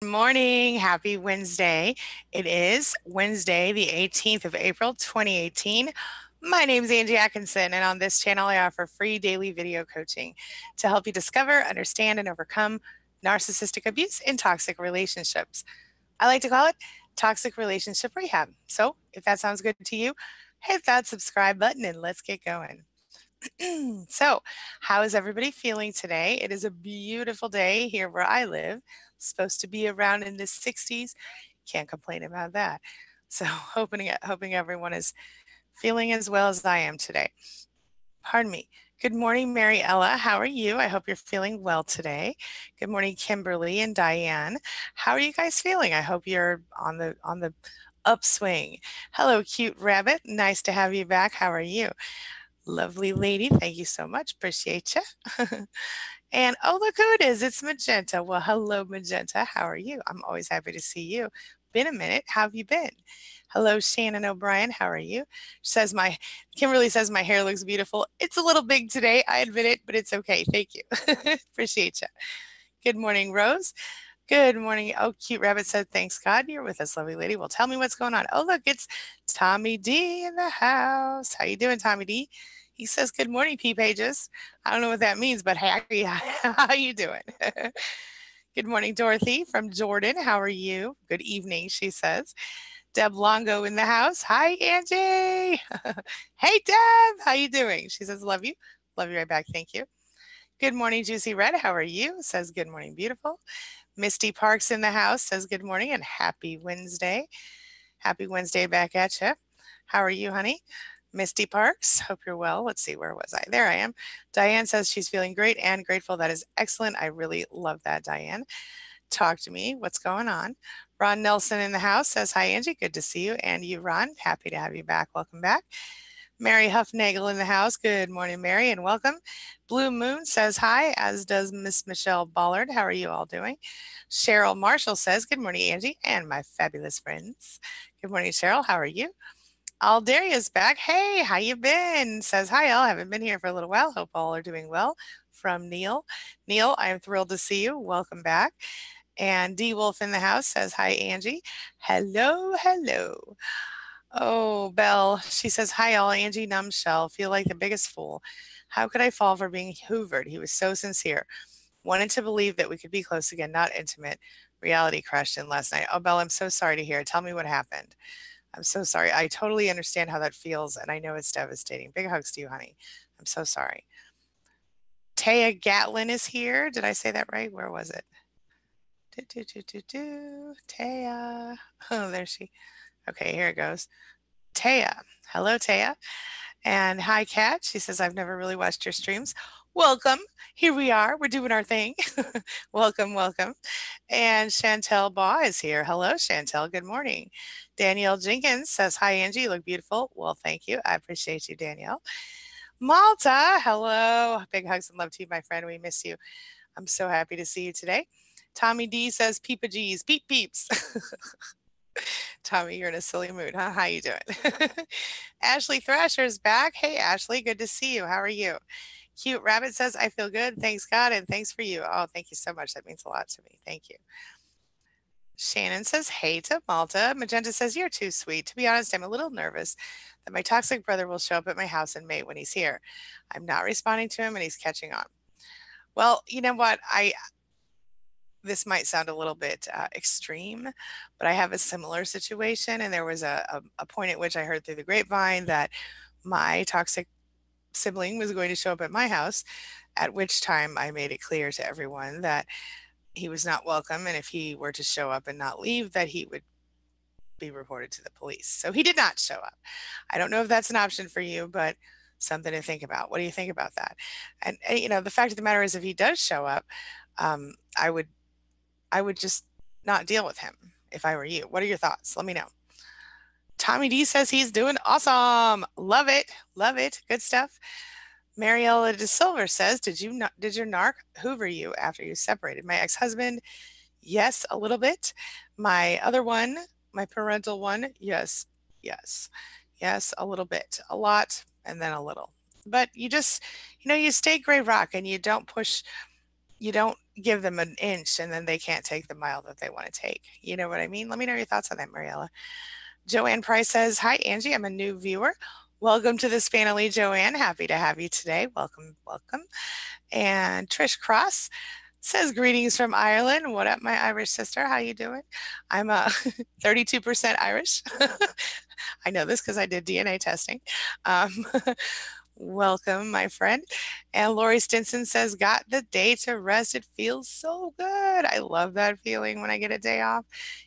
morning. Happy Wednesday. It is Wednesday, the 18th of April, 2018. My name is Angie Atkinson, and on this channel, I offer free daily video coaching to help you discover, understand, and overcome narcissistic abuse in toxic relationships. I like to call it toxic relationship rehab. So if that sounds good to you, hit that subscribe button and let's get going. So, how is everybody feeling today? It is a beautiful day here where I live. Supposed to be around in the 60s. Can't complain about that. So, hoping everyone is feeling as well as I am today. Pardon me. Good morning, Mary Ella. How are you? I hope you're feeling well today. Good morning, Kimberly and Diane. How are you guys feeling? I hope you're on the upswing. Hello, cute rabbit. Nice to have you back. How are you? Lovely lady. Thank you so much. Appreciate you. And oh, look who it is. It's Magenta. Well, hello, Magenta. How are you? I'm always happy to see you. Been a minute. How have you been? Hello, Shannon O'Brien. How are you? Kimberly says my hair looks beautiful. It's a little big today. I admit it, but it's okay. Thank you. Appreciate you. Good morning, Rose. Good morning. Oh, cute rabbit said, thanks God you're with us, lovely lady. Well, tell me what's going on. Oh, look, it's Tommy D in the house. How you doing, Tommy D? He says, good morning, P Pages. I don't know what that means, but hey, how you doing? Good morning, Dorothy from Jordan. How are you? Good evening, she says. Deb Longo in the house. Hi, Angie. Hey, Deb. How you doing? She says, love you. Love you right back. Thank you. Good morning, Juicy Red. How are you? Says, good morning, beautiful. Misty Parks in the house says, good morning and happy Wednesday. Happy Wednesday back at you. How are you, honey? Misty Parks, hope you're well. Let's see, where was I? There I am. Diane says she's feeling great and grateful. That is excellent. I really love that, Diane. Talk to me. What's going on? Ron Nelson in the house says, hi, Angie. Good to see you. And you, Ron. Happy to have you back. Welcome back. Mary Huffnagel in the house. Good morning, Mary, and welcome. Blue Moon says hi, as does Miss Michelle Ballard. How are you all doing? Cheryl Marshall says, good morning, Angie, and my fabulous friends. Good morning, Cheryl. How are you? Aldaria's back. Hey, how you been? Says, hi, all. Haven't been here for a little while. Hope all are doing well. From Neil. Neil, I am thrilled to see you. Welcome back. And D Wolf in the house says, hi, Angie. Hello, hello. Oh, Belle, she says, hi, all. Angie Numbshell. Feel like the biggest fool. How could I fall for being hoovered? He was so sincere. Wanted to believe that we could be close again, not intimate. Reality crashed in last night. Oh, Belle, I'm so sorry to hear. Tell me what happened. I'm so sorry. I totally understand how that feels, and I know it's devastating. Big hugs to you, honey. I'm so sorry. Taya Gatlin is here. Did I say that right? Where was it? Taya. Oh, there she. Okay, here it goes. Taya. Hello, Taya. And hi, Kat. She says, I've never really watched your streams. Welcome. Here we are. We're doing our thing. Welcome, welcome. And Chantel Baugh is here. Hello, Chantel. Good morning. Danielle Jenkins says, hi, Angie. You look beautiful. Well, thank you. I appreciate you, Danielle. Malta. Hello. Big hugs and love to you, my friend. We miss you. I'm so happy to see you today. Tommy D says, peepa G's, peep peeps. Tommy, you're in a silly mood, huh? How you doing? Ashley Thrasher's back. Hey, Ashley, good to see you. How are you? Cute Rabbit says, I feel good. Thanks, God, and thanks for you. Oh, thank you so much. That means a lot to me. Thank you. Shannon says, hey to Malta. Magenta says, you're too sweet. To be honest, I'm a little nervous that my toxic brother will show up at my house in May when he's here. I'm not responding to him, and he's catching on. Well, you know what? This might sound a little bit extreme, but I have a similar situation. And there was a point at which I heard through the grapevine that my toxic sibling was going to show up at my house, at which time I made it clear to everyone that he was not welcome. And if he were to show up and not leave, that he would be reported to the police. So he did not show up. I don't know if that's an option for you, but something to think about. What do you think about that? And you know, the fact of the matter is, if he does show up, I would just not deal with him if I were you. What are your thoughts? Let me know. Tommy D says he's doing awesome. Love it. Love it. Good stuff. Mariella De Silver says, did your narc hoover you after you separated? My ex-husband, yes, a little bit. My other one, my parental one, yes, a little bit. A lot, and then a little. But you just, you know, you stay gray rock and you don't push, you don't give them an inch and then they can't take the mile that they want to take. You know what I mean? Let me know your thoughts on that, Mariella. Joanne Price says, "Hi, Angie. I'm a new viewer. Welcome to this family, Joanne. Happy to have you today. Welcome, welcome." And Trish Cross says, "Greetings from Ireland. What up, my Irish sister? How you doing?" I'm 32% Irish. I know this because I did DNA testing. Um, Welcome, my friend. And Lori Stinson says, "Got the day to rest. It feels so good." I love that feeling when I get a day off.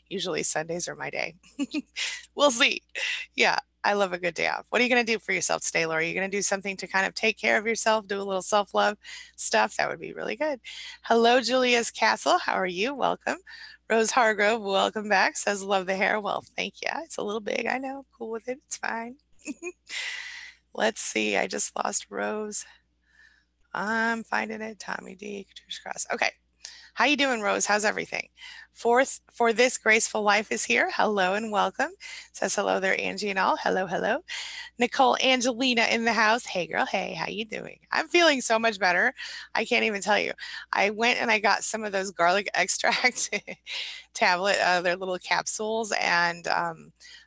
Usually Sundays are my day. We'll see. Yeah, I love a good day off. What are you going to do for yourself today, Lori? Are you going to do something to kind of take care of yourself, do a little self love stuff? That would be really good. Hello, Julia's Castle. How are you? Welcome. Rose Hargrove, welcome back. Says, "Love the hair." Well, thank you. It's a little big. I know. Cool with it. It's fine. Let's see. I just lost Rose. I'm finding it. Tommy D. Katrish Cross. Okay. How you doing, Rose? How's everything? Fourth for this graceful life is here. Hello and welcome. Says hello there, Angie and all. Hello, hello. Nicole Angelina in the house. Hey, girl. Hey, how you doing? I'm feeling so much better. I can't even tell you. I went and I got some of those garlic extract tablet, their little capsules, and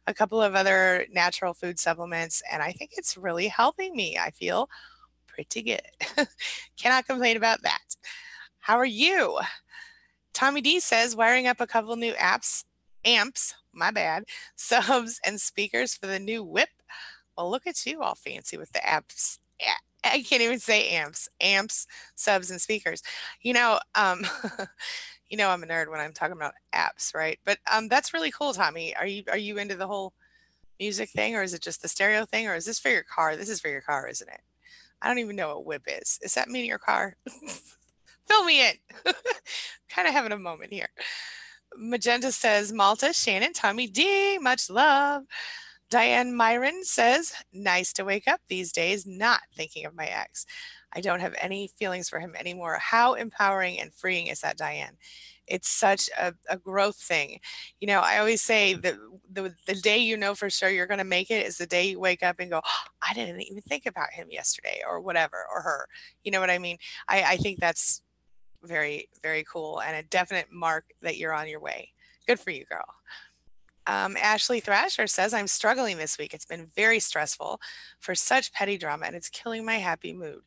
a couple of other natural food supplements, and I think it's really helping me. I feel pretty good. Cannot complain about that. How are you? Tommy D says, "Wiring up a couple new amps, my bad, subs and speakers for the new whip." Well, look at you all fancy with the apps. I can't even say amps, subs, and speakers. You know, you know I'm a nerd when I'm talking about apps, right? But that's really cool, Tommy. Are you into the whole music thing, or is it just the stereo thing, or is this for your car? This is for your car, isn't it? I don't even know what whip is. Is that mean your car? Fill me in. Kind of having a moment here. Magenta says, "Malta, Shannon, Tommy D, much love." Diane Myron says, "Nice to wake up these days, not thinking of my ex. I don't have any feelings for him anymore." How empowering and freeing is that, Diane? It's such a growth thing. You know, I always say that the day you know for sure you're going to make it is the day you wake up and go, "Oh, I didn't even think about him yesterday," or whatever, or her. You know what I mean? I think that's very, very cool and a definite mark that you're on your way. Good for you, girl. Ashley Thrasher says, "I'm struggling this week. It's been very stressful for such petty drama and it's killing my happy mood.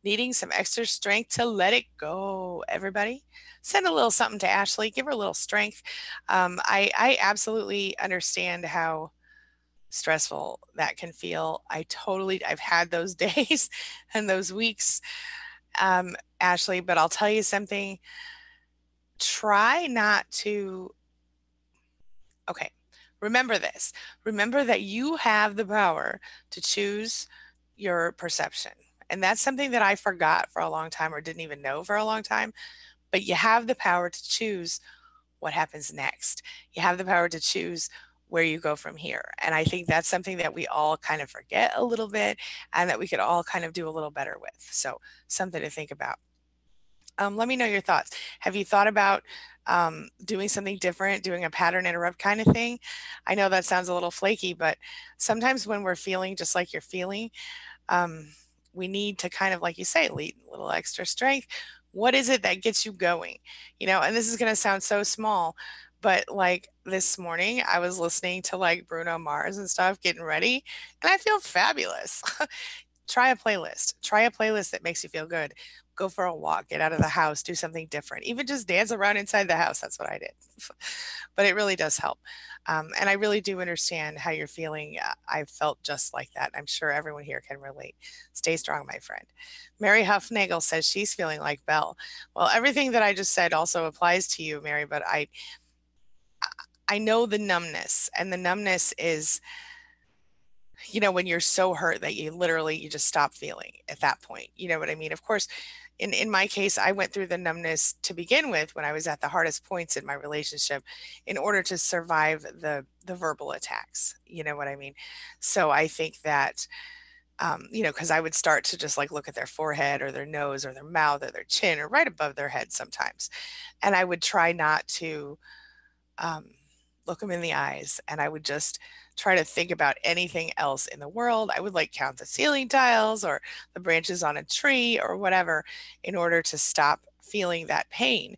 Needing some extra strength to let it go." Everybody, send a little something to Ashley. Give her a little strength. I absolutely understand how stressful that can feel. I've had those days and those weeks, Ashley, but I'll tell you something. Try not to, okay, remember this. Remember that you have the power to choose your perception. And that's something that I forgot for a long time or didn't even know for a long time. But you have the power to choose what happens next. You have the power to choose where you go from here. And I think that's something that we all kind of forget a little bit and that we could all kind of do a little better with. So, something to think about. Let me know your thoughts. Have you thought about doing something different, doing a pattern interrupt kind of thing? I know that sounds a little flaky, but sometimes when we're feeling just like you're feeling, um, we need to kind of, like you say, lead a little extra strength. What is it that gets you going? You know, and this is going to sound so small, but like this morning, I was listening to like Bruno Mars and stuff, getting ready, and I feel fabulous. Try a playlist. Try a playlist that makes you feel good. Go for a walk, get out of the house, do something different. Even just dance around inside the house. That's what I did. But it really does help. And I really do understand how you're feeling. I felt just like that. I'm sure everyone here can relate. Stay strong, my friend. Mary Huffnagel says she's feeling like Belle. Well, everything that I just said also applies to you, Mary, but I know the numbness, and the numbness is, you know, when you're so hurt that you just stop feeling at that point. You know what I mean? Of course, in my case, I went through the numbness to begin with when I was at the hardest points in my relationship in order to survive the verbal attacks. You know what I mean? So I think that you know, because I would start to just like look at their forehead or their nose or their mouth or their chin or right above their head sometimes. And I would try not to um, look them in the eyes, and I would just try to think about anything else in the world. I would like count the ceiling tiles or the branches on a tree or whatever in order to stop feeling that pain.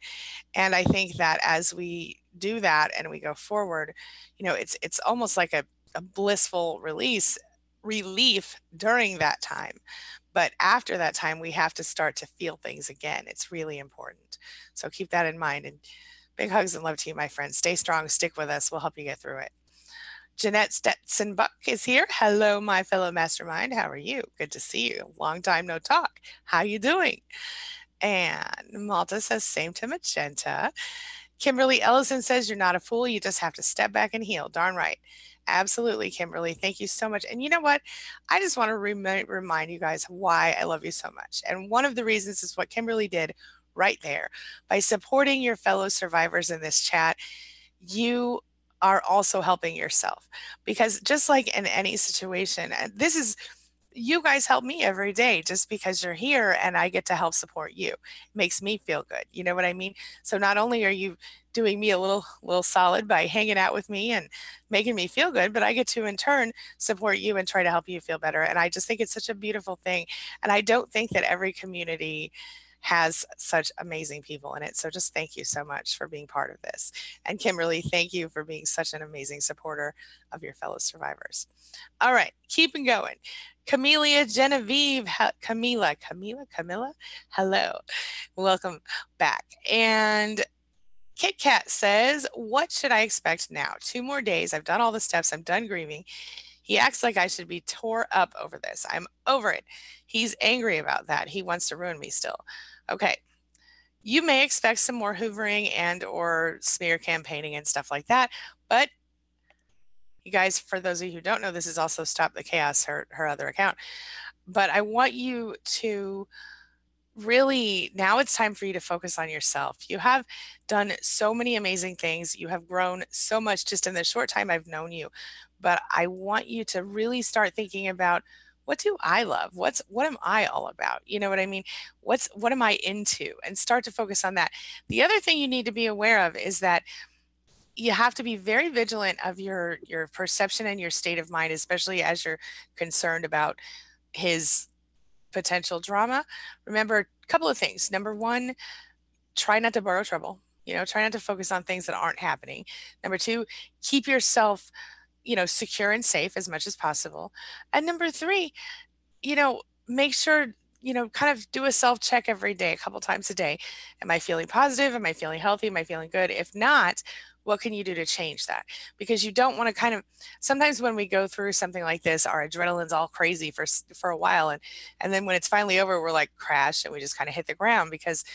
And I think that as we do that and we go forward, it's almost like a blissful relief during that time. But after that time, we have to start to feel things again. It's really important. So keep that in mind. And big hugs and love to you, my friend. Stay strong, stick with us. We'll help you get through it. Jeanette Stetson Buck is here. Hello, my fellow mastermind. How are you? Good to see you. Long time no talk. How you doing? And Malta says, same to Magenta. Kimberly Ellison says, you're not a fool. You just have to step back and heal. Darn right. Absolutely, Kimberly. Thank you so much. And you know what? I just want to remind you guys why I love you so much. And one of the reasons is what Kimberly did right there. By supporting your fellow survivors in this chat, you are also helping yourself. Because just like in any situation, you guys help me every day just because you're here and I get to help support you. It makes me feel good. You know what I mean? So not only are you doing me a little solid by hanging out with me and making me feel good, but I get to in turn support you and try to help you feel better. And I just think it's such a beautiful thing. And I don't think that every community has such amazing people in it. So just thank you so much for being part of this. And Kimberly, thank you for being such an amazing supporter of your fellow survivors. All right, keeping going. Camellia Genevieve, Camilla, hello, welcome back. And Kit Kat says, what should I expect now? 2 more days. I've done all the steps. I'm done grieving. He acts like I should be tore up over this. I'm over it. He's angry about that. He wants to ruin me still. Okay. You may expect some more hoovering and or smear campaigning and stuff like that. But you guys, for those of you who don't know, this is also Stop the Chaos, her other account. But I want you to really, now it's time for you to focus on yourself. You have done so many amazing things. You have grown so much just in the short time I've known you. But I want you to really start thinking about, what do I love? What am I all about? You know what I mean? What am I into? And start to focus on that. The other thing you need to be aware of is that you have to be very vigilant of your perception and your state of mind, especially as you're concerned about his potential drama. Remember a couple of things. Number one, try not to borrow trouble. Try not to focus on things that aren't happening. Number two, keep yourself, secure and safe as much as possible. And number three, make sure, kind of do a self-check every day, a couple times a day. Am I feeling positive? Am I feeling healthy? Am I feeling good? If not, what can you do to change that? Because you don't want to sometimes when we go through something like this, our adrenaline's all crazy for a while. And then when it's finally over, we're like crash and we just kind of hit the ground because,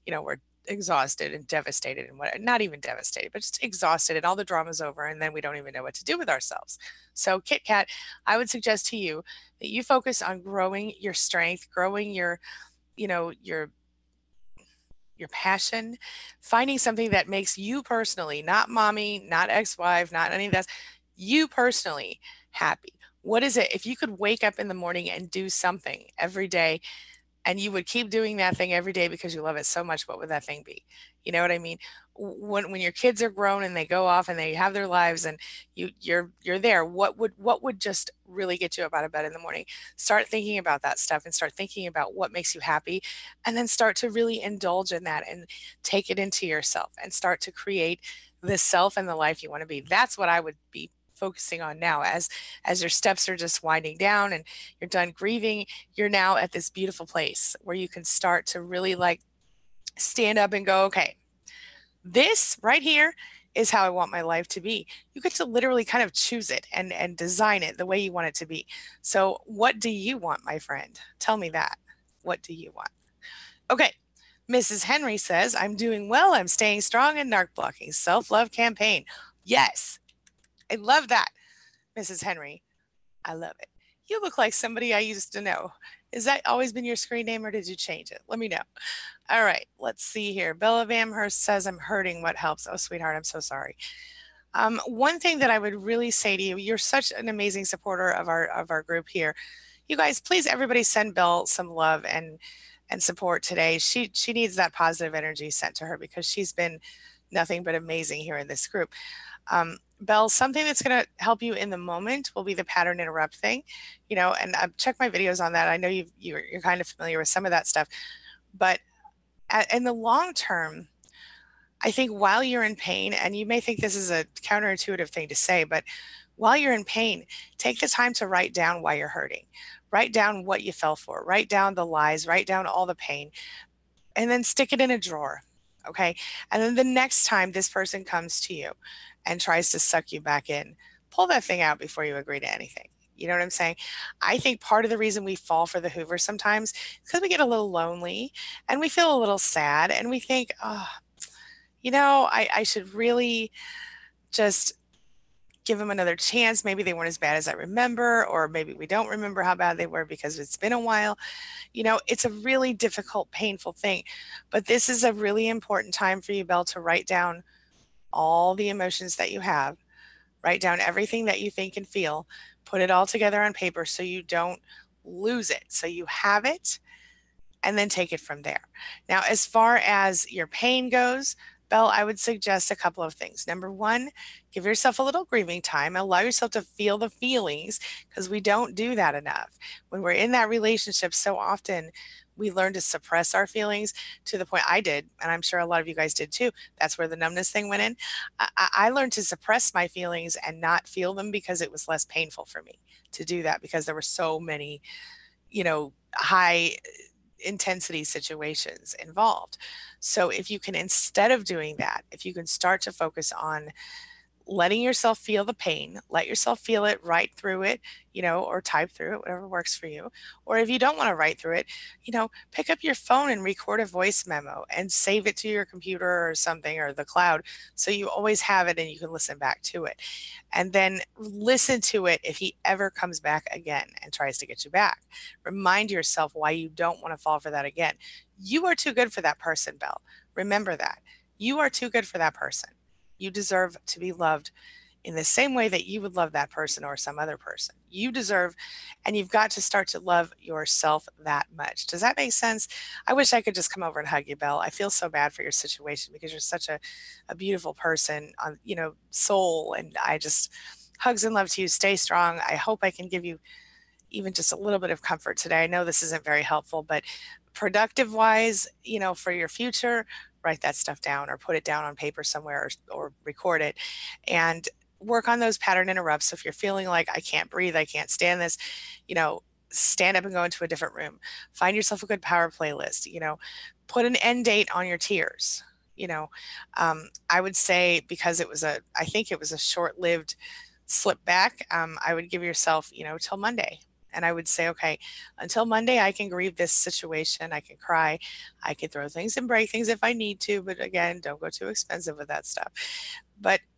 we're exhausted and devastated and not even devastated, but just exhausted and all the drama's over. And then we don't even know what to do with ourselves. So Kit Kat, I would suggest to you that you focus on growing your strength, growing your passion, finding something that makes you personally, not mommy, not ex-wife, not any of that, you personally happy. What is it? If you could wake up in the morning and do something every day and you would keep doing that thing every day because you love it so much, what would that thing be? You know what I mean? When your kids are grown and they go off and they have their lives and you're there, what would just really get you up out of bed in the morning? Start thinking about that stuff and start thinking about what makes you happy, and then start to really indulge in that and take it into yourself and start to create the self and the life you want to be. That's what I would be focusing on now. As your steps are just winding down and you're done grieving, you're now at this beautiful place where you can start to really stand up and go, okay, this right here is how I want my life to be. You get to literally kind of choose it and design it the way you want it to be. So what do you want, my friend? Tell me that. What do you want? Okay. Mrs. Henry says, I'm doing well. I'm staying strong and narc blocking. Self-love campaign. Yes. I love that, Mrs. Henry. I love it. You look like somebody I used to know. Has that always been your screen name or did you change it? Let me know. All right, let's see here. Bella Vamhurst says, I'm hurting. What helps? Oh, sweetheart, I'm so sorry. One thing that I would really say to you, you're such an amazing supporter of our group here. You guys, please, everybody send Belle some love and support today. She needs that positive energy sent to her because she's been nothing but amazing here in this group. Belle, something that's going to help you in the moment will be the pattern interrupt thing, and check my videos on that. I know you're kind of familiar with some of that stuff, but in the long term, I think while you're in pain, and you may think this is a counterintuitive thing to say, but while you're in pain, take the time to write down why you're hurting. Write down what you fell for. Write down the lies. Write down all the pain, and then stick it in a drawer. Okay. And then the next time this person comes to you and tries to suck you back in, pull that thing out before you agree to anything. You know what I'm saying? I think part of the reason we fall for the Hoover sometimes is because we get a little lonely and we feel a little sad and we think, oh, I should really just give them another chance. Maybe they weren't as bad as I remember, or maybe we don't remember how bad they were because it's been a while. It's a really difficult, painful thing. But this is a really important time for you, Belle, to write down all the emotions that you have, write down everything that you think and feel, put it all together on paper so you don't lose it. So you have it, and then take it from there. Now, as far as your pain goes, Belle, I would suggest a couple of things. Number one, give yourself a little grieving time. Allow yourself to feel the feelings, because we don't do that enough. When we're in that relationship, so often we learn to suppress our feelings to the point I did, and I'm sure a lot of you guys did too. That's where the numbness thing went in. I learned to suppress my feelings and not feel them because it was less painful for me to do that, because there were so many, high intensity situations involved. So if you can, instead of doing that, if you can start to focus on letting yourself feel the pain, let yourself feel it, write through it, or type through it, whatever works for you. Or if you don't want to write through it, pick up your phone and record a voice memo and save it to your computer or something, or the cloud, so you always have it and you can listen back to it. And then listen to it if he ever comes back again and tries to get you back. Remind yourself why you don't want to fall for that again. You are too good for that person, Belle. Remember that. You are too good for that person. You deserve to be loved in the same way that you would love that person or some other person. You deserve, and you've got to start to love yourself that much. Does that make sense? I wish I could just come over and hug you, Belle. I feel so bad for your situation because you're such a beautiful person on, soul. And I just, hugs and love to you. Stay strong. I hope I can give you even just a little bit of comfort today. I know this isn't very helpful, but productive wise, for your future, write that stuff down or put it down on paper somewhere, or record it, and work on those pattern interrupts. So if you're feeling like I can't breathe, I can't stand this, stand up and go into a different room. Find yourself a good power playlist, put an end date on your tears. I would say, because I think it was a short-lived slip back, I would give yourself, till Monday. And I would say, okay, until Monday, I can grieve this situation. I can cry. I can throw things and break things if I need to. But again, don't go too expensive with that stuff.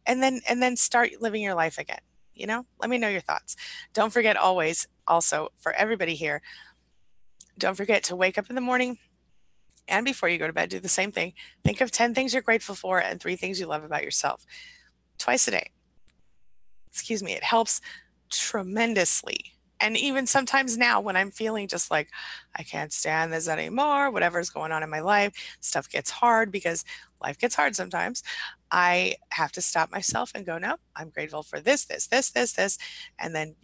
And then start living your life again. Let me know your thoughts. Don't forget, always, also for everybody here, don't forget to wake up in the morning, and before you go to bed, do the same thing. Think of 10 things you're grateful for and 3 things you love about yourself. Twice a day. Excuse me. It helps tremendously. And even sometimes now, when I'm feeling just like, I can't stand this anymore, whatever's going on in my life, stuff gets hard, because life gets hard sometimes. I have to stop myself and go, no, I'm grateful for this, this, this, this, this. And then,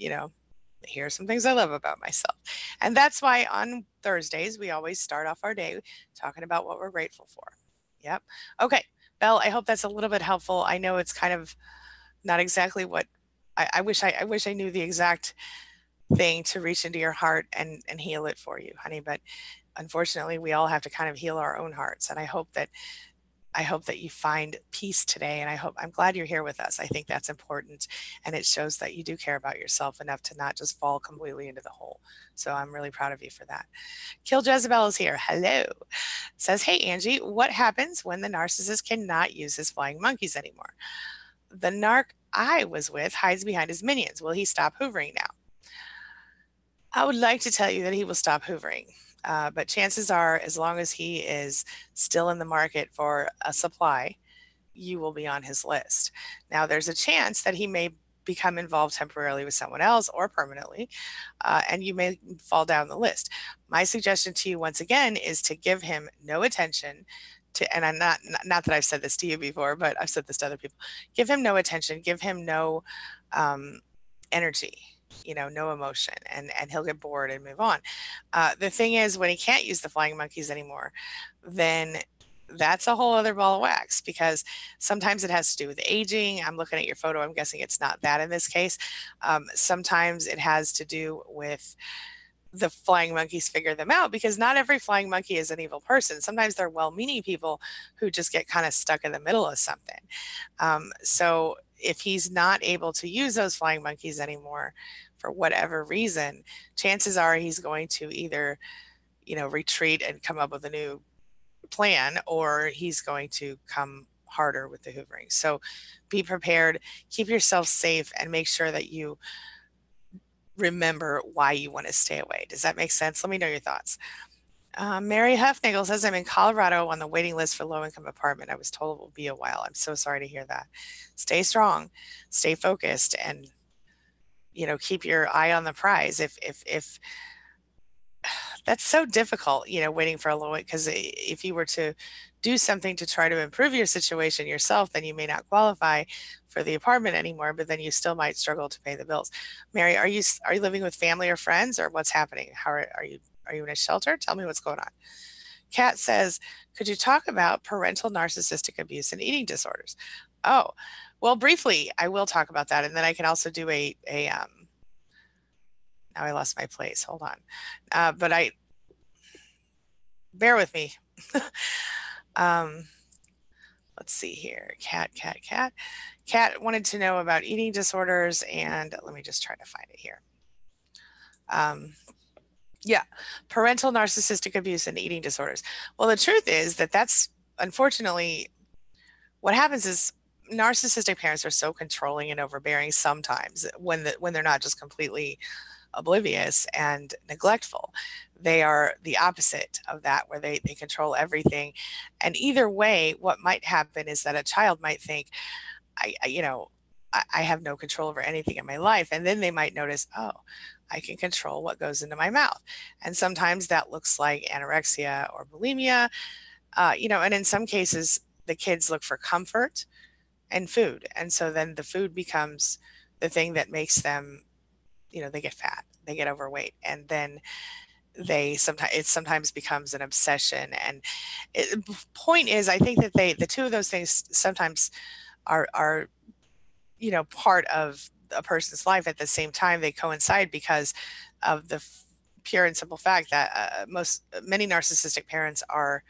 here are some things I love about myself. And that's why on Thursdays, we always start off our day talking about what we're grateful for. Yep. Okay. Belle, I hope that's a little bit helpful. I know it's kind of not exactly what I wish I knew the exact thing to reach into your heart and heal it for you, honey. But unfortunately, we all have to kind of heal our own hearts. And I hope that you find peace today. And I'm glad you're here with us. I think that's important. And it shows that you do care about yourself enough to not just fall completely into the hole. So I'm really proud of you for that. Kill Jezebel is here. Hello. Says, hey, Angie, what happens when the narcissist cannot use his flying monkeys anymore? The narc I was with hides behind his minions. Will he stop hoovering now? I would like to tell you that he will stop hoovering, but chances are, as long as he is still in the market for a supply, you will be on his list. Now, there's a chance that he may become involved temporarily with someone else or permanently, and you may fall down the list. My suggestion to you, once again, is to give him no attention. And I'm not that I've said this to you before, but I've said this to other people. Give him no attention. Give him no energy. no emotion, and he'll get bored and move on. The thing is, when he can't use the flying monkeys anymore, then that's a whole other ball of wax, because sometimes it has to do with aging. I'm looking at your photo. I'm guessing it's not that in this case. Sometimes it has to do with the flying monkeys figure them out, because not every flying monkey is an evil person. Sometimes they're well-meaning people who just get kind of stuck in the middle of something. So if he's not able to use those flying monkeys anymore for whatever reason, chances are he's going to either, retreat and come up with a new plan, or he's going to come harder with the hoovering. So be prepared, keep yourself safe, and make sure that you remember why you want to stay away. Does that make sense? Let me know your thoughts. Mary Huffnagel says, I'm in Colorado on the waiting list for low-income apartment. I was told it will be a while. I'm so sorry to hear that. Stay strong, stay focused, and keep your eye on the prize. If that's so difficult, waiting for a low, because if you were to do something to try to improve your situation yourself, then you may not qualify for the apartment anymore, but then you still might struggle to pay the bills. Mary, are you living with family or friends, or what's happening? How are you in a shelter? Tell me what's going on. Kat says, could you talk about parental narcissistic abuse and eating disorders? Oh, well, briefly, I will talk about that, and then I can also do now I lost my place. Hold on. But bear with me. Let's see here. Cat wanted to know about eating disorders, and let me just try to find it here. Yeah, parental narcissistic abuse and eating disorders. Well, the truth is that that's unfortunately what happens is narcissistic parents are so controlling and overbearing sometimes when they're not just completely oblivious and neglectful. They are the opposite of that, where they control everything. And either way, what might happen is that a child might think, I have no control over anything in my life. And then they might notice, oh, I can control what goes into my mouth. And sometimes that looks like anorexia or bulimia, and in some cases, the kids look for comfort and food. And so then the food becomes the thing that makes them, they get fat, they get overweight, and then it sometimes becomes an obsession. And point is, I think that the two of those things sometimes are part of a person's life at the same time. They coincide because of the pure and simple fact that many narcissistic parents are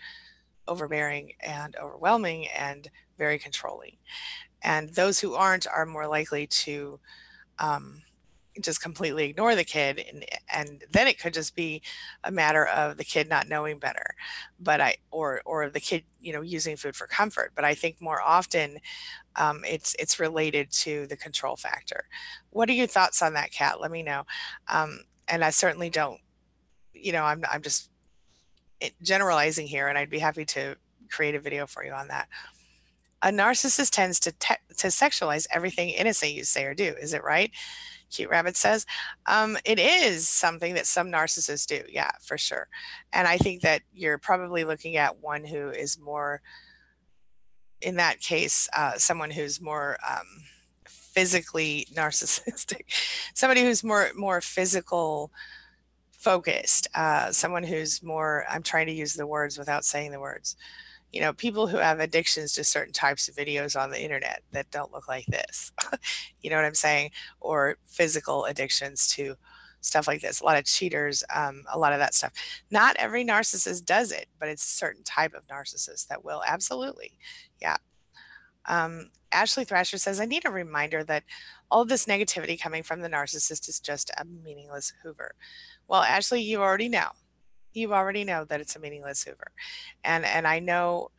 overbearing and overwhelming and very controlling. And those who aren't are more likely to just completely ignore the kid, and then it could just be a matter of the kid not knowing better, or the kid using food for comfort. But I think more often it's related to the control factor. What are your thoughts on that, Kat? Let me know. And I certainly don't, I'm just generalizing here, and I'd be happy to create a video for you on that. A narcissist tends to sexualize everything innocent you say or do. Is it right? Cute Rabbit says, it is something that some narcissists do. Yeah, for sure. And I think that you're probably looking at one who is more, in that case, someone who's more physically narcissistic, somebody who's more physical focused, someone who's more, I'm trying to use the words without saying the words, people who have addictions to certain types of videos on the internet that don't look like this. You know what I'm saying? Or physical addictions to stuff like this. A lot of cheaters, a lot of that stuff. Not every narcissist does it, but it's a certain type of narcissist that will. Absolutely. Yeah. Ashley Thrasher says, I need a reminder that all of this negativity coming from the narcissist is just a meaningless Hoover. Well, Ashley, you already know. You already know that it's a meaningless Hoover. And I know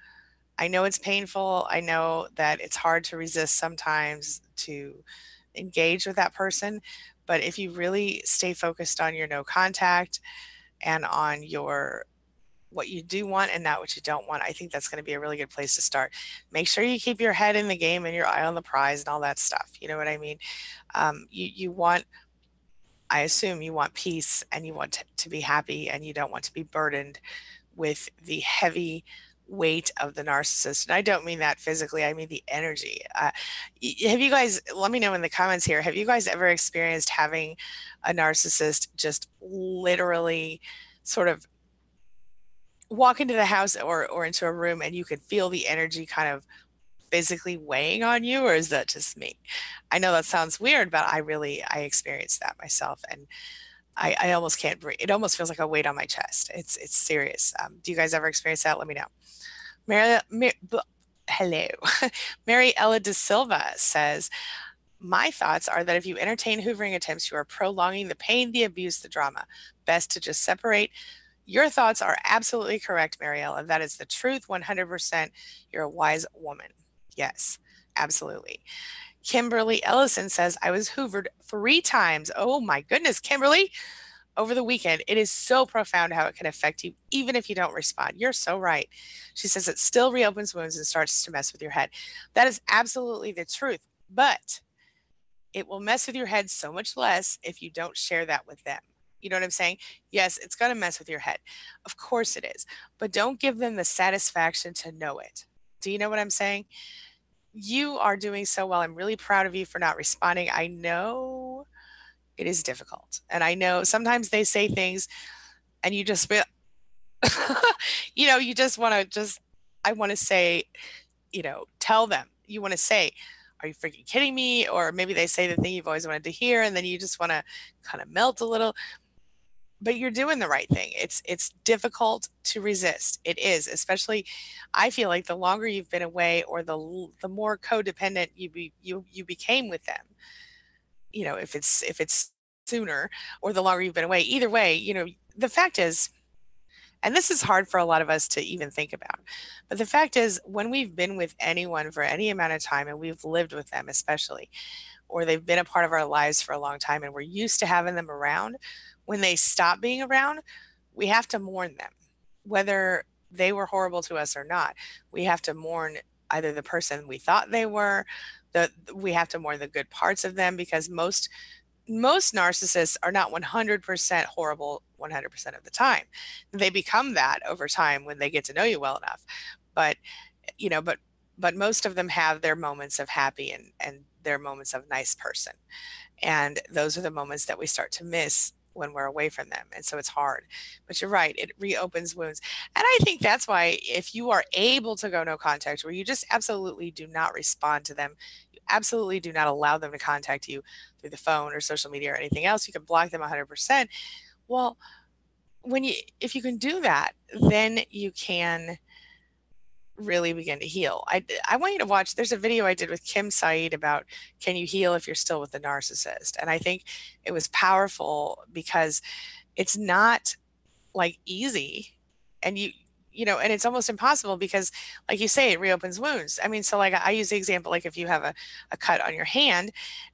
it's painful. I know that it's hard to resist sometimes to engage with that person. But if you really stay focused on your no contact and on your what you do want and not what you don't want, I think that's going to be a really good place to start. Make sure you keep your head in the game and your eye on the prize and all that stuff. You know what I mean? I assume you want peace, and you want to be happy, and you don't want to be burdened with the heavy weight of the narcissist. And I don't mean that physically, I mean the energy. Have you guys, let me know in the comments here, have you guys ever experienced having a narcissist just literally sort of walk into the house or into a room and you could feel the energy kind of physically weighing on you, or is that just me? I know that sounds weird, but I experienced that myself, and I almost can't breathe. It almost feels like a weight on my chest. It's serious. Do you guys ever experience that? Let me know. Hello. Mary Ella De Silva says, my thoughts are that if you entertain hoovering attempts, you are prolonging the pain, the abuse, the drama. Best to just separate. Your thoughts are absolutely correct, Mariella. That is the truth, 100%. You're a wise woman. Yes, absolutely. Kimberly Ellison says, I was hoovered 3 times. Oh my goodness, Kimberly, over the weekend. It is so profound how it can affect you, even if you don't respond. You're so right. She says it still reopens wounds and starts to mess with your head. That is absolutely the truth, but it will mess with your head so much less if you don't share that with them. You know what I'm saying? Yes, it's going to mess with your head. Of course it is. But don't give them the satisfaction to know it. Do you know what I'm saying? You are doing so well. I'm really proud of you for not responding. I know it is difficult. And I know sometimes they say things and you just feel, you just want to I want to say, tell them. You want to say, are you freaking kidding me? Or maybe they say the thing you've always wanted to hear and then you just want to kind of melt a little. But you're doing the right thing. It's difficult to resist. It is, especially I feel like the longer you've been away or the more codependent you became with them. If it's sooner or the longer you've been away, either way, the fact is, and this is hard for a lot of us to even think about, but the fact is when we've been with anyone for any amount of time and we've lived with them especially, or they've been a part of our lives for a long time and we're used to having them around, when they stop being around, we have to mourn them. Whether they were horrible to us or not, we have to mourn either the person we thought they were, we have to mourn the good parts of them, because most narcissists are not 100% horrible 100% of the time. They become that over time when they get to know you well enough. But but most of them have their moments of happy and their moments of nice person. And those are the moments that we start to miss when we're away from them. And so it's hard. But you're right, it reopens wounds. And I think that's why if you are able to go no contact, where you just absolutely do not respond to them, you absolutely do not allow them to contact you through the phone or social media or anything else, you can block them 100%. Well, if you can do that, then you can really begin to heal. I want you to watch, there's a video I did with Kim Saeed about can you heal if you're still with the narcissist? And I think it was powerful because it's not like easy, and and it's almost impossible because like you say, it reopens wounds. I mean, so like I use the example, like if you have a cut on your hand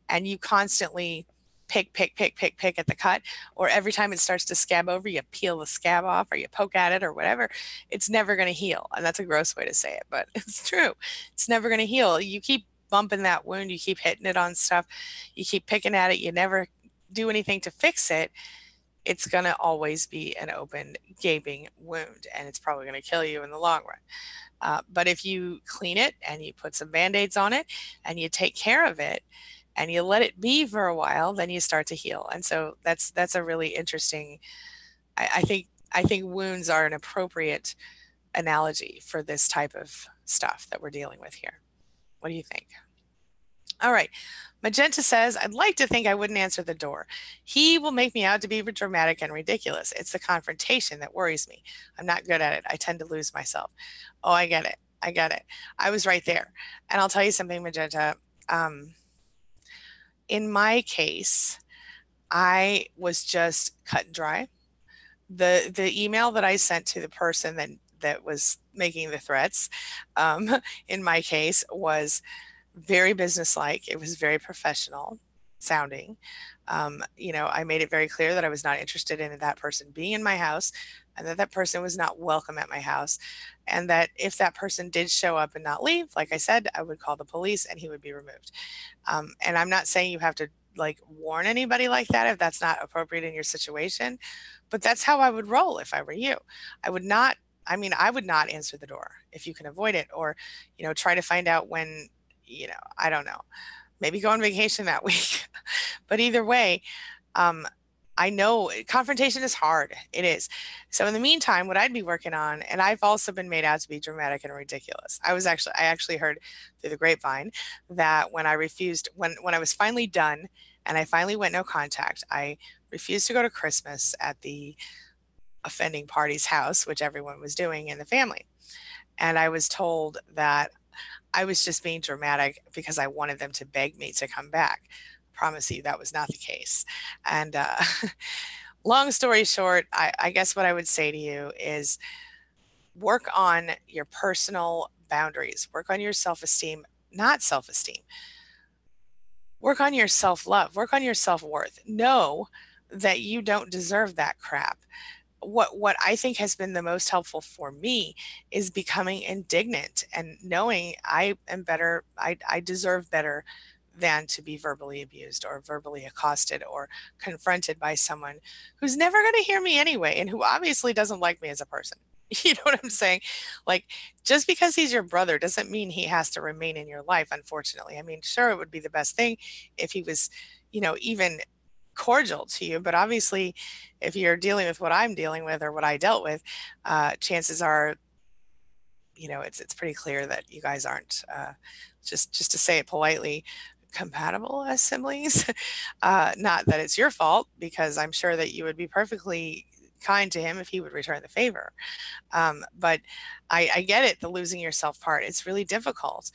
and you constantly pick at the cut, or every time it starts to scab over, you peel the scab off or you poke at it or whatever, it's never going to heal. And that's a gross way to say it, but it's true. It's never going to heal. You keep bumping that wound, you keep hitting it on stuff, you keep picking at it, you never do anything to fix it. It's going to always be an open, gaping wound, and it's probably going to kill you in the long run. But if you clean it and you put some Band-Aids on it and you take care of it, and you let it be for a while, then you start to heal. And so that's a really interesting, I think wounds are an appropriate analogy for this type of stuff that we're dealing with here. What do you think? All right. Magenta says, I'd like to think I wouldn't answer the door. He will make me out to be dramatic and ridiculous. It's the confrontation that worries me. I'm not good at it. I tend to lose myself. Oh, I get it. I was right there. And I'll tell you something, Magenta. In my case, I was just cut and dry. The email that I sent to the person that was making the threats, in my case, was very businesslike. It was very professional sounding. I made it very clear that I was not interested in that person being in my house, and that person was not welcome at my house, and that if that person did show up and not leave, like I said, I would call the police and he would be removed. And I'm not saying you have to like warn anybody like that if that's not appropriate in your situation, but that's how I would roll if I were you. I would not I mean, I would not answer the door if you can avoid it, or, try to find out when, I don't know, maybe go on vacation that week. But either way, um, I know confrontation is hard. It is. So in the meantime, what I'd be working on, and I've also been made out to be dramatic and ridiculous. I actually heard through the grapevine that when I refused, when I was finally done and I finally went no contact, I refused to go to Christmas at the offending party's house, which everyone was doing in the family. And I was told that I was just being dramatic because I wanted them to beg me to come back. I promise you that was not the case. And long story short, I guess what I would say to you is work on your personal boundaries, work on your self-esteem, not self-esteem. Work on your self-love, work on your self-worth. Know that you don't deserve that crap. What I think has been the most helpful for me is becoming indignant and knowing I am better, I deserve better than to be verbally abused or verbally accosted or confronted by someone who's never going to hear me anyway and who obviously doesn't like me as a person. You know what I'm saying? Like, just because he's your brother doesn't mean he has to remain in your life, unfortunately. I mean, sure, it would be the best thing if he was, even cordial to you, but obviously if you're dealing with what I'm dealing with or what I dealt with, chances are, it's pretty clear that you guys aren't, just to say it politely, compatible as siblings. Not that it's your fault, because I'm sure that you would be perfectly kind to him if he would return the favor. But I get it, the losing yourself part. It's really difficult.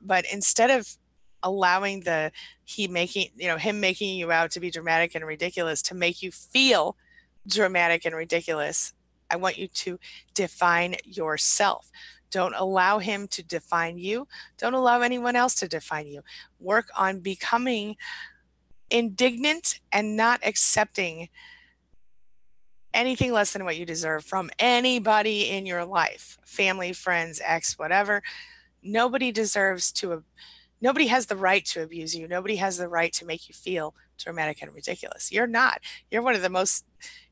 But instead of allowing him making you out to be dramatic and ridiculous to make you feel dramatic and ridiculous, I want you to define yourself. Don't allow him to define you. Don't allow anyone else to define you. Work on becoming indignant and not accepting anything less than what you deserve from anybody in your life, family, friends, ex, whatever. Nobody has the right to abuse you. Nobody has the right to make you feel dramatic and ridiculous. You're not. You're one of the most,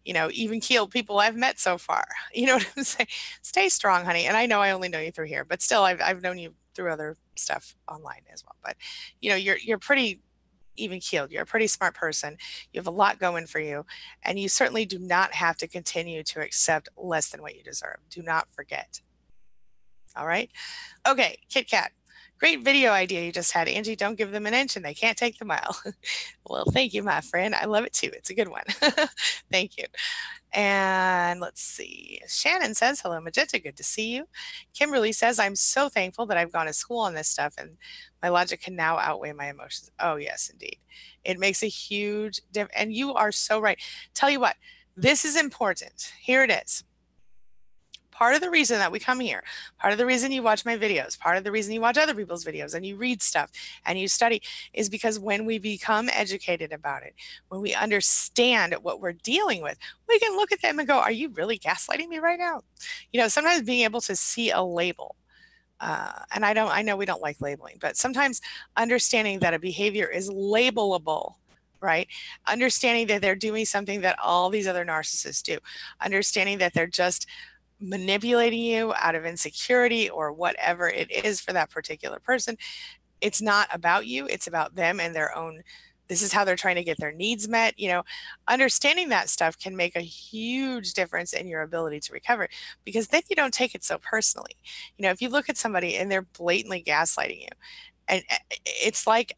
even keeled people I've met so far. You know what I'm saying? Stay strong, honey. And I know I only know you through here, but still, I've known you through other stuff online as well. But you're pretty even keeled. You're a pretty smart person. You have a lot going for you, and you certainly do not have to continue to accept less than what you deserve. Do not forget. All right. Okay, Kit Kat. Great video idea you just had, Angie. Don't give them an inch and they can't take the mile. Well, thank you, my friend. I love it too. It's a good one. Thank you. And let's see. Shannon says, hello, Magenta. Good to see you. Kimberly says, I'm so thankful that I've gone to school on this stuff and my logic can now outweigh my emotions. Oh, yes, indeed. It makes a huge difference. And you are so right. Tell you what, this is important. Here it is. Part of the reason that we come here, part of the reason you watch my videos, part of the reason you watch other people's videos and you read stuff and you study is because when we become educated about it, when we understand what we're dealing with, we can look at them and go, are you really gaslighting me right now? Sometimes being able to see a label, and I know we don't like labeling, but sometimes understanding that a behavior is labelable, right? Understanding that they're doing something that all these other narcissists do, understanding that they're just manipulating you out of insecurity or whatever it is for that particular person. It's not about you, it's about them and their own. This is how they're trying to get their needs met. Understanding that stuff can make a huge difference in your ability to recover, because then you don't take it so personally. If you look at somebody and they're blatantly gaslighting you, and it's like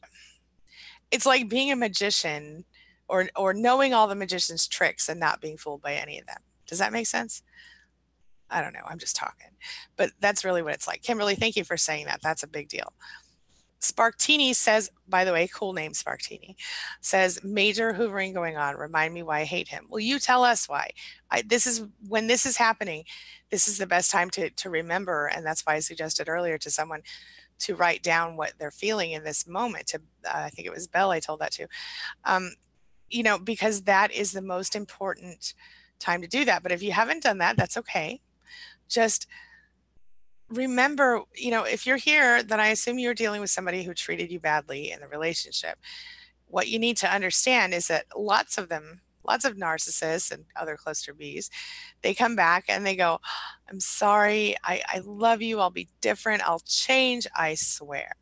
being a magician or knowing all the magician's tricks and not being fooled by any of them. Does that make sense? I don't know. I'm just talking, but that's really what it's like. Kimberly, thank you for saying that. That's a big deal. Sparktini says, by the way, cool name, Sparktini, says, major hoovering going on. Remind me why I hate him. Well, you tell us why. When this is happening, this is the best time to remember. And that's why I suggested earlier to someone to write down what they're feeling in this moment. I think it was Belle I told that to, because that is the most important time to do that. But if you haven't done that, that's okay. Just remember, if you're here, then I assume you're dealing with somebody who treated you badly in the relationship. What you need to understand is that lots of them, lots of narcissists and other cluster Bs, they come back and they go, I'm sorry, I love you, I'll be different, I'll change, I swear.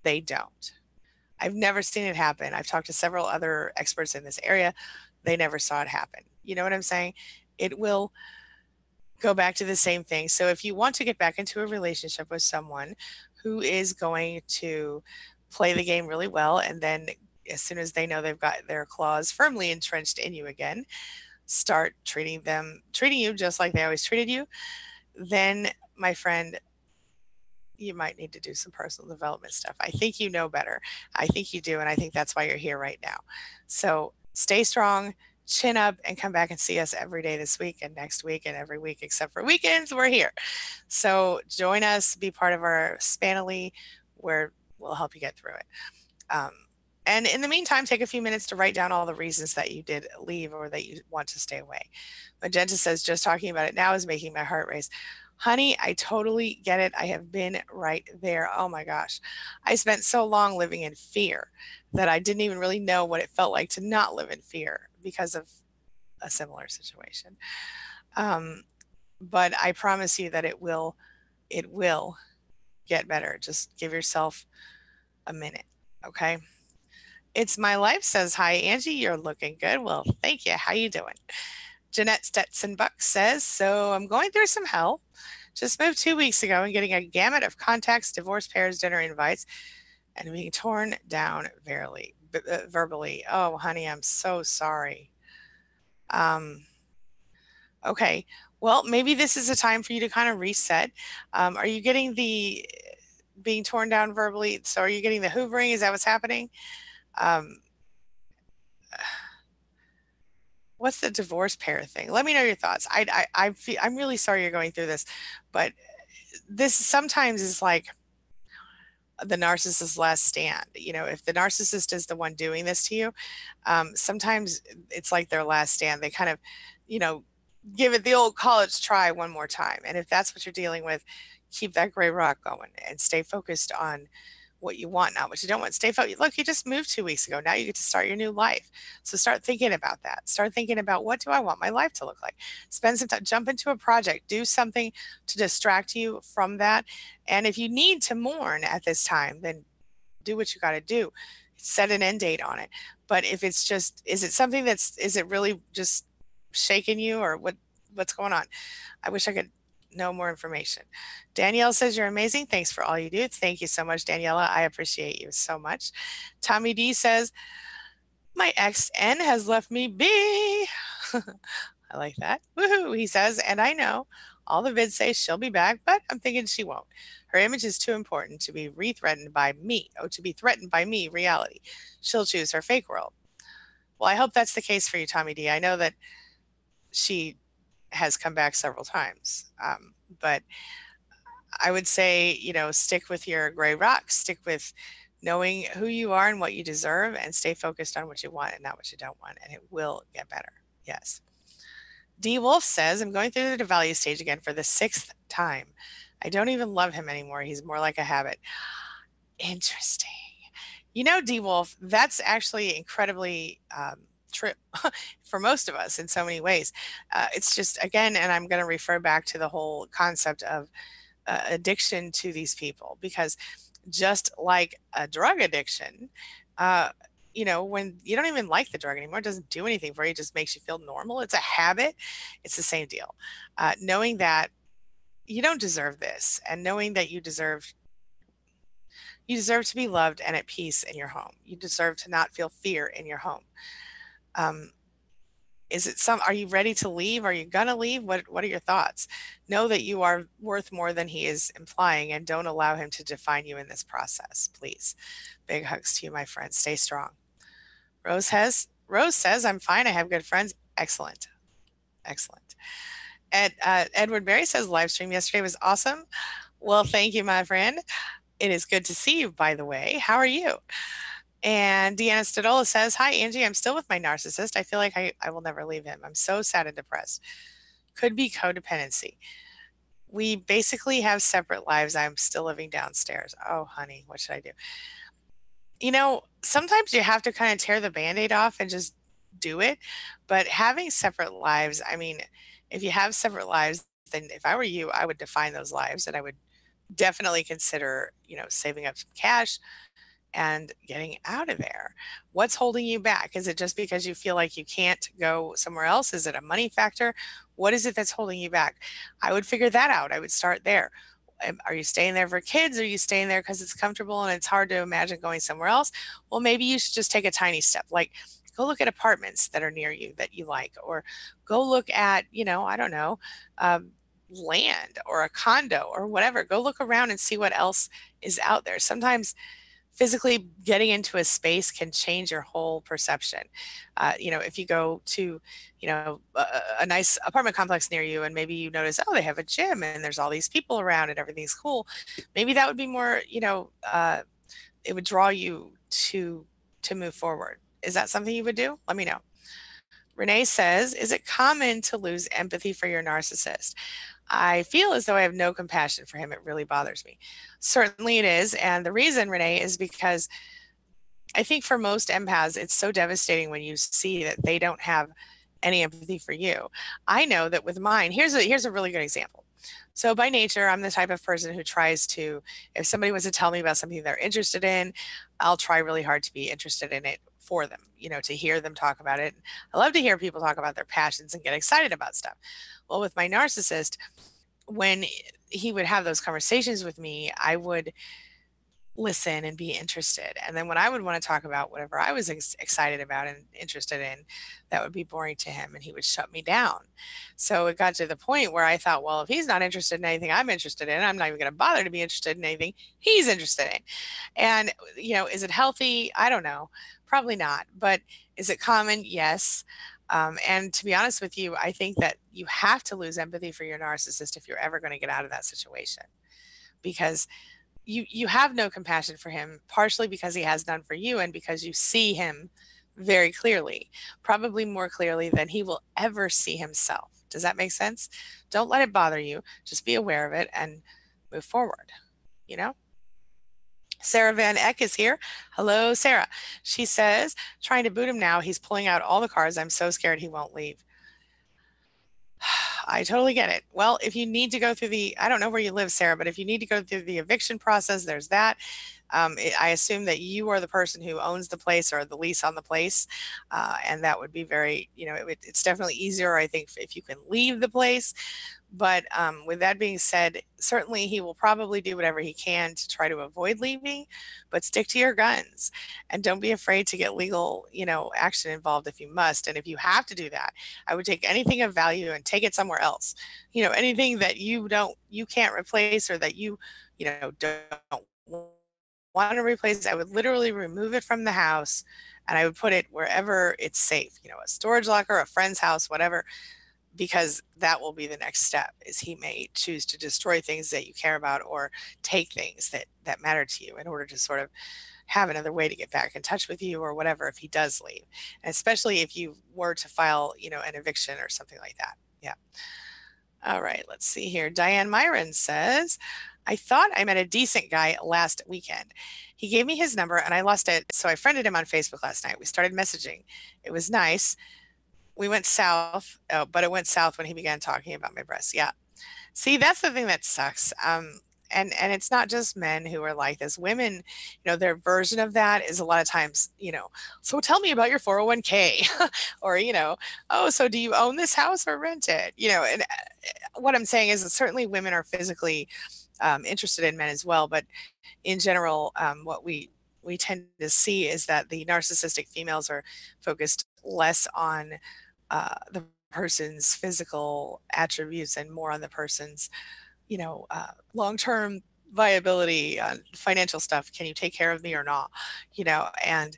They don't. I've never seen it happen. I've talked to several other experts in this area. They never saw it happen. You know what I'm saying? It will go back to the same thing. So if you want to get back into a relationship with someone who is going to play the game really well, and then as soon as they know they've got their claws firmly entrenched in you again, start treating you just like they always treated you, then my friend, you might need to do some personal development stuff. I think you know better. I think you do. And I think that's why you're here right now. So stay strong, chin up, and come back and see us every day this week and next week and every week except for weekends. We're here. So join us, be part of our Spanily, where we'll help you get through it. And in the meantime, take a few minutes to write down all the reasons that you did leave or that you want to stay away. Magenta says, just talking about it now is making my heart race. Honey, I totally get it. I have been right there. Oh my gosh. I spent so long living in fear that I didn't even really know what it felt like to not live in fear because of a similar situation. But I promise you that it will get better. Just give yourself a minute. Okay. It's My Life says, hi, Angie, you're looking good. Well, thank you. How you doing? Jeanette Stetson Buck says, so I'm going through some hell. Just moved 2 weeks ago and getting a gamut of contacts, divorce pairs, dinner invites, and being torn down verbally. Oh, honey, I'm so sorry. Okay. Well, maybe this is a time for you to kind of reset. Are you getting the being torn down verbally? So are you getting the hoovering? Is that what's happening? What's the divorce pair thing? Let me know your thoughts. I'm really sorry you're going through this, but this sometimes is like the narcissist's last stand. You know, if the narcissist is the one doing this to you, sometimes it's like their last stand. They kind of, give it the old college try one more time. And if that's what you're dealing with, keep that gray rock going and stay focused on what you want, not what you don't want. Stay focused. Look, you just moved 2 weeks ago. Now you get to start your new life. So start thinking about that. Start thinking about, what do I want my life to look like? Spend some time, jump into a project, do something to distract you from that. And if you need to mourn at this time, then do what you got to do. Set an end date on it. But if it's just, is it really just shaking you, or what's going on? I wish I could know more information. Danielle says, you're amazing. Thanks for all you do. Thank you so much, Daniela. I appreciate you so much. Tommy D says, my ex N has left me be. I like that. Woohoo, he says, and I know all the vids say she'll be back, but I'm thinking she won't. Her image is too important to be threatened by me. Reality. She'll choose her fake world. Well, I hope that's the case for you, Tommy D. I know that she has come back several times. But I would say, stick with your gray rock, stick with knowing who you are and what you deserve, and stay focused on what you want and not what you don't want, and it will get better. Yes. D. Wolf says, I'm going through the devalue stage again for the 6th time. I don't even love him anymore. He's more like a habit. Interesting. D. Wolf, that's actually incredibly true for most of us in so many ways. It's just, again, and I'm going to refer back to the whole concept of addiction to these people, because just like a drug addiction, when you don't even like the drug anymore, it doesn't do anything for you, it just makes you feel normal. It's a habit. It's the same deal. Knowing that you don't deserve this, and knowing that you deserve to be loved and at peace in your home. You deserve to not feel fear in your home. Are you ready to leave? Are you gonna leave? What are your thoughts? Know that you are worth more than he is implying, and don't allow him to define you in this process, please. Big hugs to you, my friend. Stay strong. Rose says, I'm fine. I have good friends. Excellent. Excellent. Edward Berry says, live stream yesterday was awesome. Well, thank you, my friend. It is good to see you, by the way. How are you? And Deanna Stadola says, hi, Angie. I'm still with my narcissist. I feel like I will never leave him. I'm so sad and depressed. Could be codependency. We basically have separate lives. I'm still living downstairs. Oh, honey, what should I do? Sometimes you have to kind of tear the Band-Aid off and just do it. But having separate lives, I mean, if you have separate lives, then if I were you, I would define those lives and I would definitely consider, saving up some cash and getting out of there. What's holding you back? Is it just because you feel like you can't go somewhere else? Is it a money factor? What is it that's holding you back? I would figure that out. I would start there. Are you staying there for kids? Are you staying there because it's comfortable and it's hard to imagine going somewhere else? Well, maybe you should just take a tiny step, like go look at apartments that are near you that you like, or go look at, I don't know, um, land or a condo or whatever. Go look around and see what else is out there. Sometimes physically getting into a space can change your whole perception. If you go to, a nice apartment complex near you and maybe you notice, oh, they have a gym and there's all these people around and everything's cool. Maybe that would be more, it would draw you to move forward. Is that something you would do? Let me know. Renee says, is it common to lose empathy for your narcissist? I feel as though I have no compassion for him. It really bothers me. Certainly it is. And the reason, Renee, is because I think for most empaths, it's so devastating when you see that they don't have any empathy for you. I know that with mine, here's a really good example. So by nature, I'm the type of person who tries to, if somebody wants to tell me about something they're interested in, I'll try really hard to be interested in it for them, to hear them talk about it. I love to hear people talk about their passions and get excited about stuff. Well, with my narcissist, when he would have those conversations with me, I would listen and be interested. And then when I would want to talk about whatever I was excited about and interested in, that would be boring to him and he would shut me down. So it got to the point where I thought, well, if he's not interested in anything I'm interested in, I'm not even going to bother to be interested in anything he's interested in. And, is it healthy? I don't know. Probably not. But is it common? Yes. And to be honest with you, I think that you have to lose empathy for your narcissist if you're ever going to get out of that situation, because you have no compassion for him, partially because he has none for you and because you see him very clearly, probably more clearly than he will ever see himself. Does that make sense? Don't let it bother you. Just be aware of it and move forward, you know? Sarah Van Eck is here. Hello, Sarah. She says, trying to boot him now. He's pulling out all the cards. I'm so scared he won't leave. I totally get it. Well, if you need to go through I don't know where you live, Sarah, but if you need to go through the eviction process, there's that. I assume that you are the person who owns the place or the lease on the place. And that would be very, it's definitely easier, I think, if you can leave the place. But with that being said, certainly he will probably do whatever he can to try to avoid leaving, but stick to your guns and don't be afraid to get legal, action involved if you must. And if you have to do that, I would take anything of value and take it somewhere else. Anything that you can't replace or that don't want to replace, I would literally remove it from the house and I would put it wherever it's safe, a storage locker, a friend's house, whatever, because that will be the next step. Is he may choose to destroy things that you care about or take things that matter to you in order to sort of have another way to get back in touch with you or whatever if he does leave, and especially if you were to file an eviction or something like that. Yeah. All right, let's see here. Diane Myron says, I thought I met a decent guy last weekend. He gave me his number and I lost it, so I friended him on Facebook last night. We started messaging. It was nice. We went south, but it went south when he began talking about my breasts. Yeah. See, that's the thing that sucks. And it's not just men who are like this. Women, their version of that is a lot of times, so tell me about your 401k or, oh, so do you own this house or rent it? And what I'm saying is that certainly women are physically interested in men as well. But in general, what we tend to see is that the narcissistic females are focused less on the person's physical attributes and more on the person's long-term viability, financial stuff. Can you take care of me or not? And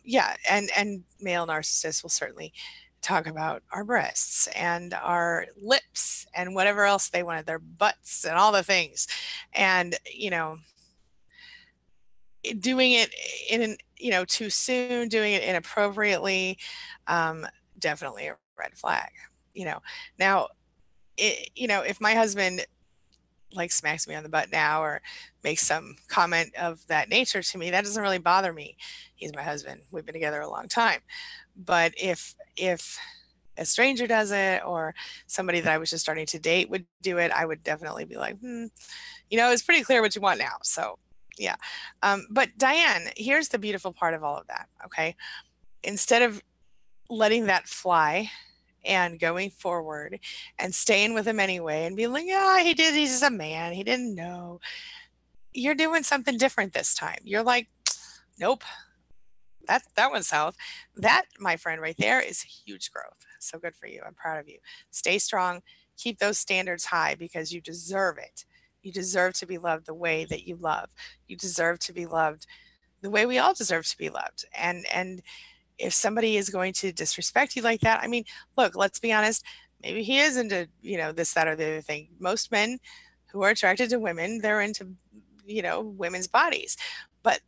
yeah, and male narcissists will certainly talk about our breasts and our lips and whatever else they wanted, their butts and all the things. And, doing it too soon, doing it inappropriately, definitely a red flag. Now, if my husband like smacks me on the butt now or makes some comment of that nature to me, that doesn't really bother me. He's my husband. We've been together a long time. But if a stranger does it or somebody that I was just starting to date would do it, I would definitely be like, it's pretty clear what you want now. So yeah. But Diane, here's the beautiful part of all of that. Okay. Instead of letting that fly and going forward and staying with him anyway and being like, yeah, he's just a man. He didn't know. You're doing something different this time. You're like, nope, that went south. That, my friend, right there is huge growth. So good for you. I'm proud of you. Stay strong. Keep those standards high because you deserve it. You deserve to be loved the way that you love. You deserve to be loved the way we all deserve to be loved. And if somebody is going to disrespect you like that, I mean, look, let's be honest. Maybe he is into, this, that, or the other thing. Most men who are attracted to women, they're into, women's bodies. But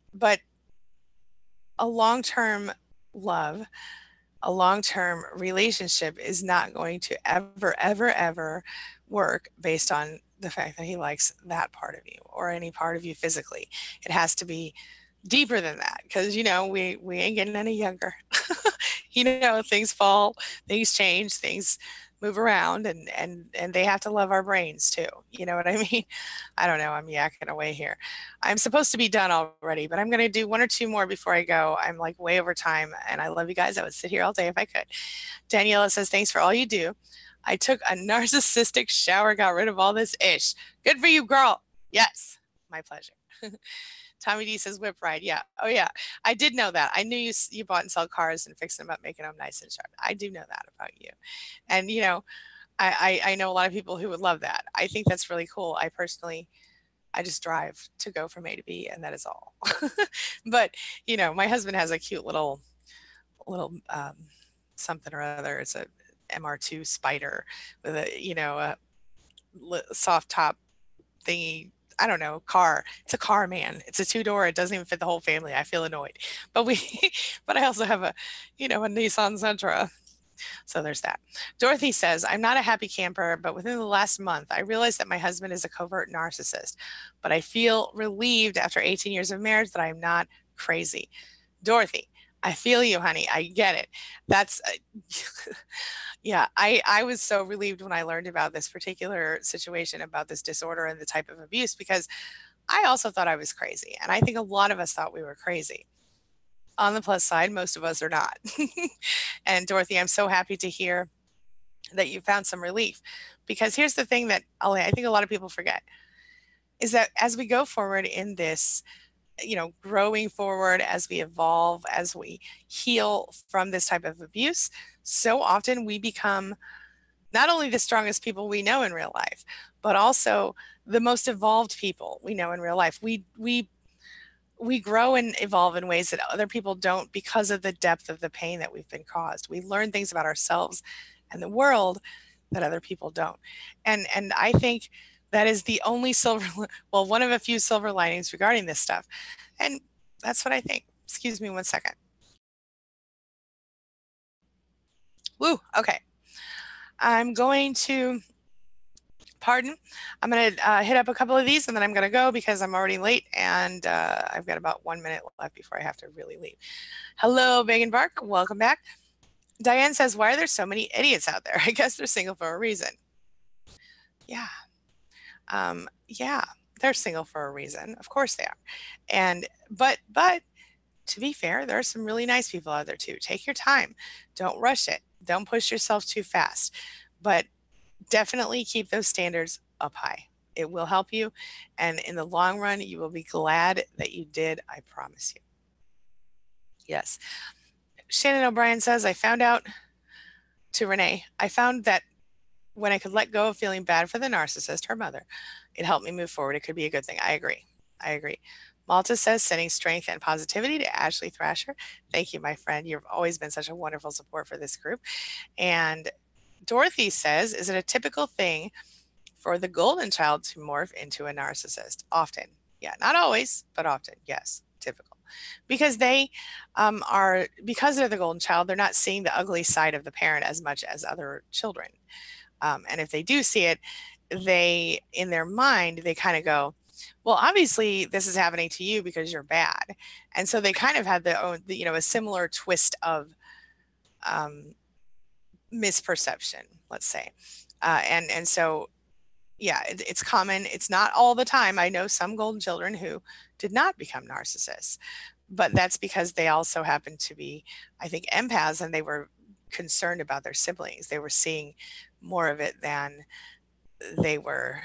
a long-term love, a long-term relationship is not going to ever work based on the fact that he likes that part of you or any part of you physically. It has to be deeper than that because we ain't getting any younger. Things fall, things change, things move around, and they have to love our brains too. You know what I mean? I don't know, I'm yakking away here. I'm supposed to be done already, but I'm going to do one or two more before I go. I'm like way over time, and I love you guys. I would sit here all day if I could. Daniela says, thanks for all you do. I took a narcissistic shower, got rid of all this ish. Good for you, girl. Yes, my pleasure. Tommy D says whip ride. Yeah. Oh yeah. I did know that. I knew you bought and sell cars and fix them up, making them nice and sharp. I do know that about you. And I know a lot of people who would love that. I think that's really cool. I just drive to go from A to B, and that is all. But my husband has a cute little something or other. It's a MR2 Spider with a soft top thingy. I don't know, car. It's a car, man. It's a two-door. It doesn't even fit the whole family. I feel annoyed. But but I also have a Nissan Sentra. So there's that. Dorothy says, I'm not a happy camper, but within the last month, I realized that my husband is a covert narcissist. But I feel relieved after 18 years of marriage that I'm not crazy. Dorothy, I feel you, honey. I get it. That's, yeah, I was so relieved when I learned about this particular situation, about this disorder and the type of abuse, because I also thought I was crazy. And I think a lot of us thought we were crazy. On the plus side, most of us are not. And Dorothy, I'm so happy to hear that you found some relief, because here's the thing that I think a lot of people forget is that as we go forward in this, growing forward, as we evolve, as we heal from this type of abuse, so often we become not only the strongest people we know in real life, but also the most evolved people we know in real life. We grow and evolve in ways that other people don't because of the depth of the pain that we've been caused. We learn things about ourselves and the world that other people don't. And I think that is the only one of a few silver linings regarding this stuff. And that's what I think. Excuse me 1 second. Woo, okay. I'm going to hit up a couple of these and then I'm going to go because I'm already late and I've got about 1 minute left before I have to really leave. Hello, Bacon Bark. Welcome back. Diane says, why are there so many idiots out there? I guess they're single for a reason. Yeah. Yeah, they're single for a reason. Of course they are. But to be fair, there are some really nice people out there too. Take your time. Don't rush it. Don't push yourself too fast. But definitely keep those standards up high. It will help you. And in the long run, you will be glad that you did. I promise you. Yes. Shannon O'Brien says, I found out that when I could let go of feeling bad for the narcissist, her mother, it helped me move forward. It could be a good thing. I agree. Malta says, sending strength and positivity to Ashley Thrasher. Thank you, my friend. You've always been such a wonderful support for this group. And Dorothy says, is it a typical thing for the golden child to morph into a narcissist? Often. Yeah, not always, but often. Yes, typical. Because because they're the golden child, they're not seeing the ugly side of the parent as much as other children. And if they do see it, they, in their mind, they kind of go, well, obviously this is happening to you because you're bad. And so they kind of had their own, a similar twist of misperception, let's say. And so, yeah, it's common. It's not all the time. I know some golden children who did not become narcissists, but that's because they also happen to be, I think, empaths, and they were concerned about their siblings. They were seeing more of it than they were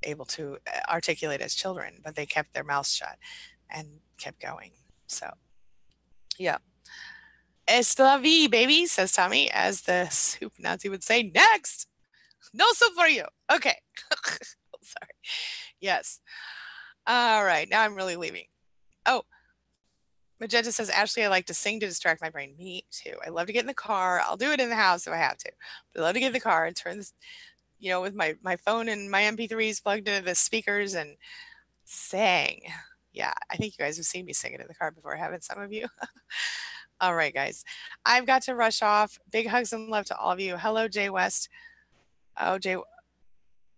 able to articulate as children, but they kept their mouths shut and kept going. So, yeah. "Es la vie, baby," says Tommy, as the soup Nazi would say. Next! No soup for you. Okay. Sorry. Yes. All right. Now I'm really leaving. Oh, Magenta says, "Ashley, I like to sing to distract my brain." Me too. I love to get in the car. I'll do it in the house if I have to. But I love to get in the car and turn this, with my phone and my MP3s plugged into the speakers and sing. Yeah, I think you guys have seen me sing it in the car before, haven't some of you? All right, guys. I've got to rush off. Big hugs and love to all of you. Hello, Jay West. Oh, Jay.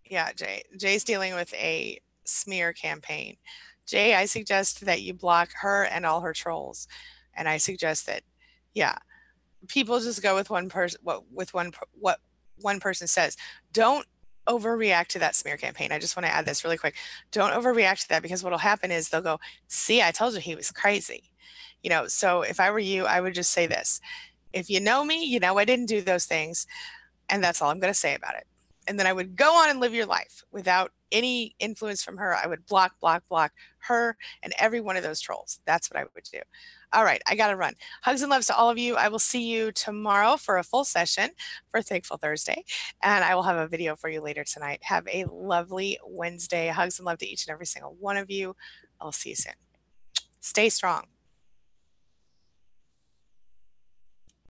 Yeah, Jay. Jay's dealing with a smear campaign. Jay, I suggest that you block her and all her trolls. And I suggest that, yeah, people just go with one person, what one person says. Don't overreact to that smear campaign. I just want to add this really quick. Don't overreact to that, because what'll happen is they'll go, "See, I told you he was crazy." So if I were you, I would just say this. If you know me, you know I didn't do those things, and that's all I'm going to say about it. And then I would go on and live your life without any influence from her. I would block her and every one of those trolls. That's what I would do. All right, I got to run. Hugs and loves to all of you. I will see you tomorrow for a full session for Thankful Thursday, and I will have a video for you later tonight. Have a lovely Wednesday. Hugs and love to each and every single one of you. I'll see you soon. Stay strong.